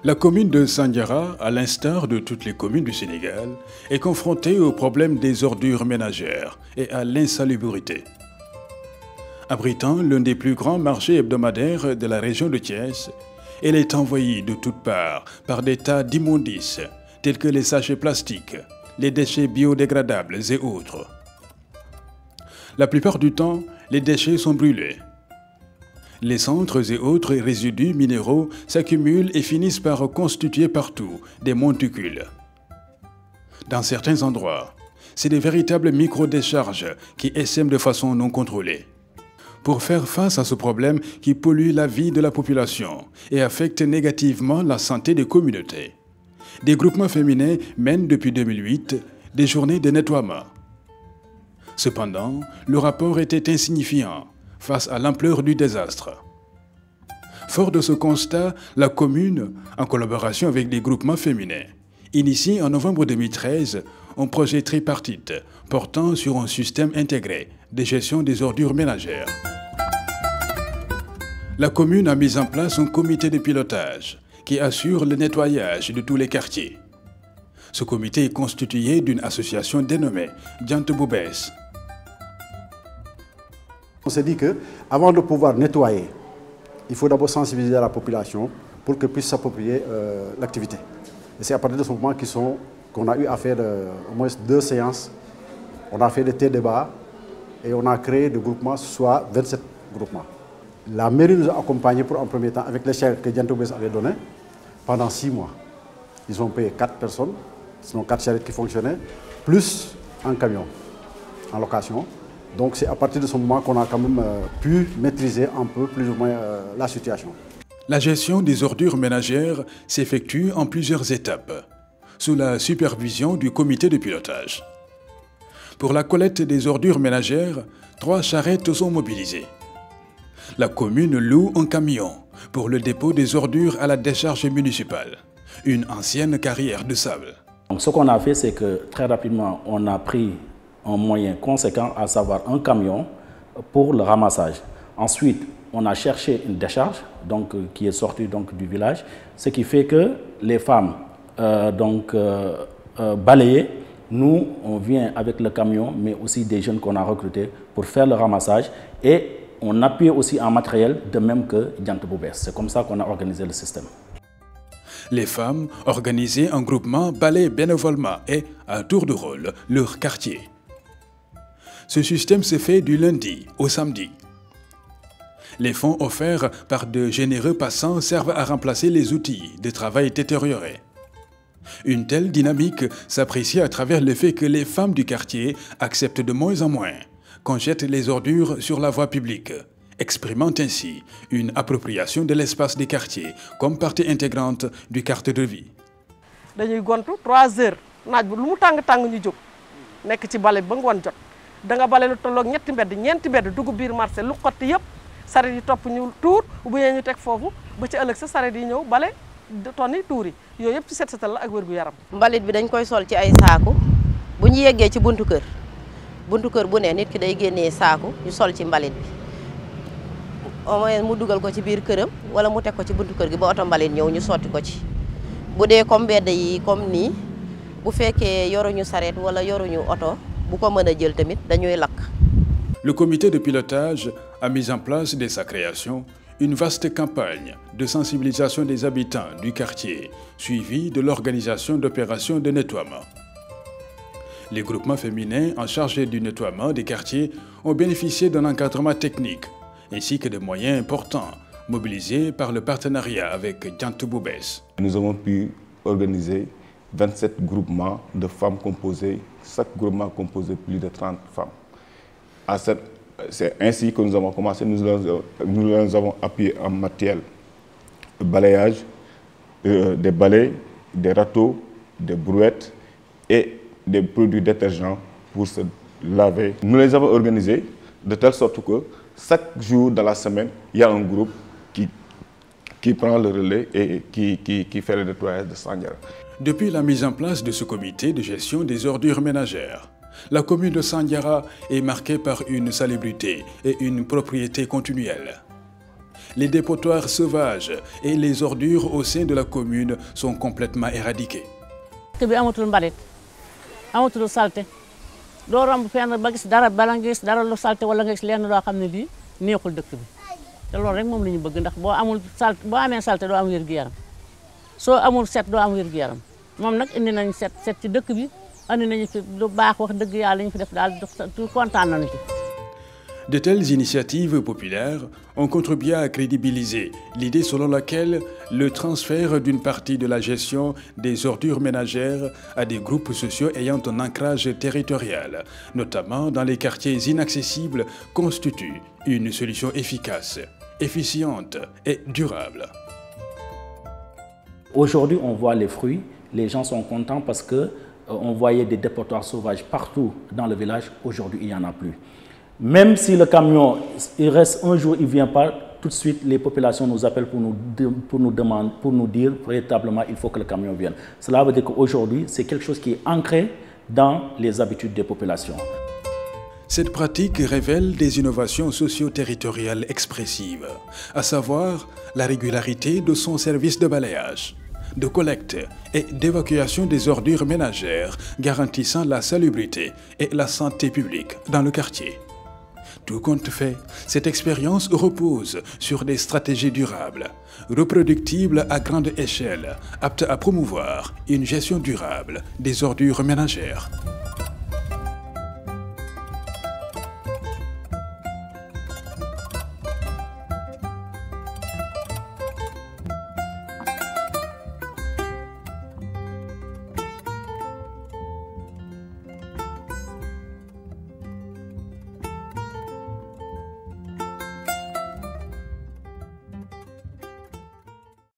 La commune de Sandiara, à l'instar de toutes les communes du Sénégal, est confrontée au problème des ordures ménagères et à l'insalubrité. Abritant l'un des plus grands marchés hebdomadaires de la région de Thiès, elle est envahie de toutes parts par des tas d'immondices tels que les sachets plastiques, les déchets biodégradables et autres. La plupart du temps, les déchets sont brûlés. Les cendres et autres résidus minéraux s'accumulent et finissent par constituer partout des monticules. Dans certains endroits, c'est des véritables micro-décharges qui essaiment de façon non contrôlée. Pour faire face à ce problème qui pollue la vie de la population et affecte négativement la santé des communautés, des groupements féminins mènent depuis 2008 des journées de nettoiement. Cependant, le rapport était insignifiant face à l'ampleur du désastre. Fort de ce constat, la commune, en collaboration avec des groupements féminins, initie en novembre 2013 un projet tripartite portant sur un système intégré de gestion des ordures ménagères. La commune a mis en place un comité de pilotage qui assure le nettoyage de tous les quartiers. Ce comité est constitué d'une association dénommée Diante Boubès. On s'est dit qu'avant de pouvoir nettoyer, il faut d'abord sensibiliser la population pour qu'elle puisse s'approprier l'activité. Et c'est à partir de ce moment qu'on a eu à faire au moins 2 séances. On a fait des débats et on a créé des groupements, soit 27 groupements. La mairie nous a accompagnés pour un premier temps avec les chèques que Diante Boubès avait donnés pendant 6 mois. Ils ont payé 4 personnes, sinon 4 charrettes qui fonctionnaient, plus un camion en location. Donc c'est à partir de ce moment qu'on a quand même pu maîtriser un peu plus ou moins la situation. La gestion des ordures ménagères s'effectue en plusieurs étapes, sous la supervision du comité de pilotage. Pour la collecte des ordures ménagères, 3 charrettes sont mobilisées. La commune loue un camion pour le dépôt des ordures à la décharge municipale, une ancienne carrière de sable. Donc, ce qu'on a fait, c'est que très rapidement, on a pris un moyen conséquent, à savoir un camion pour le ramassage. Ensuite, on a cherché une décharge qui est sortie du village, ce qui fait que les femmes balayées, nous, on vient avec le camion, mais aussi des jeunes qu'on a recrutés pour faire le ramassage et on appuie aussi en matériel, de même que Diante Boubès. C'est comme ça qu'on a organisé le système. Les femmes, organisées en groupement, balayent bénévolement et, à tour de rôle, leur quartier. Ce système se fait du lundi au samedi. Les fonds offerts par de généreux passants servent à remplacer les outils de travail détériorés. Une telle dynamique s'apprécie à travers le fait que les femmes du quartier acceptent de moins en moins qu'on jette les ordures sur la voie publique, exprimant ainsi une appropriation de l'espace des quartiers comme partie intégrante du carte de vie. dañuy gontu 3 heures naaj bu lu mu tàng ñu jóg nekk ci bale ba ngoon jot da nga bale lu tolloog ñeenti mbedd dugg biir marché lu xotti yëpp saret yi topp ñu tuur bu ñu teg foofu ba ci ëllëg sa saret yi ñëw bale tonni tuur yi yooyu yëpp ci set setal la ak wér gu yaram. mbalit bi dañ koy sol ci ay saaku bu ñu yeggee ci buntu kër bu ne nit ki day génnee saaku ñu sol ci mbalit bi au moins mu dugal ko ci biir këram wala mu teg ko ci buntu kër gi ba oto mbalit ñëw ñu sotti ko ci bu dee comme mbedd yi comme nii bu fekkee yoruñu saret wala yoruñu oto bu ko mën a jël tamit dañuy lakk. Le comité de pilotage a mis en place dès sa création une vaste campagne de sensibilisation des habitants du quartier, suivie de l'organisation d'opérations de nettoiement. Les groupements féminins en charge du nettoiement des quartiers ont bénéficié d'un encadrement technique ainsi que de moyens importants mobilisés par le partenariat avec Diante Boubès. Nous avons pu organiser 27 groupements de femmes composés, chaque groupement composé de plus de 30 femmes. C'est ainsi que nous avons commencé, nous les avons appuyés en matériel de balayage, des balais, des râteaux, des brouettes et des produits détergents pour se laver. Nous les avons organisés de telle sorte que chaque jour dans la semaine, il y a un groupe qui prend le relais et qui fait le nettoyage de Sandiara. Depuis la mise en place de ce comité de gestion des ordures ménagères, la commune de Sandiara est marquée par une salubrité et une propriété continuelle. les dépotoirs sauvages et les ordures au sein de la commune sont complètement éradiqués. dëkk bi amatul mbalit amatul salte doo romb fenn ba gis dara bala nga gis dara lu salte wala nga gis lenn loo xam ne lii neexul dëkk bi te loolu rek moom la ñu bëgg ndax boo amul salte boo amee salte doo am wér-gu-yaram soo amul set doo am wér-gu-yaram moom nag indi nañ set ci dëkk bi andi nañu fi lu baax wax dëgg yàlla ñu fi def daal kontaan nañu ci. De telles initiatives populaires ont contribué à crédibiliser l'idée selon laquelle le transfert d'une partie de la gestion des ordures ménagères à des groupes sociaux ayant un ancrage territorial, notamment dans les quartiers inaccessibles, constitue une solution efficace, efficiente et durable. Aujourd'hui, on voit les fruits. Les gens sont contents parce qu'on voyait des dépotoirs sauvages partout dans le village. Aujourd'hui, il n'y en a plus. Même si le camion, il reste un jour, il ne vient pas, tout de suite, les populations nous appellent pour nous dire véritablement il faut que le camion vienne. Cela veut dire qu'aujourd'hui, c'est quelque chose qui est ancré dans les habitudes des populations. Cette pratique révèle des innovations socio-territoriales expressives, à savoir la régularité de son service de balayage, de collecte et d'évacuation des ordures ménagères, garantissant la salubrité et la santé publique dans le quartier. Tout compte fait, cette expérience repose sur des stratégies durables, reproductibles à grande échelle, aptes à promouvoir une gestion durable des ordures ménagères.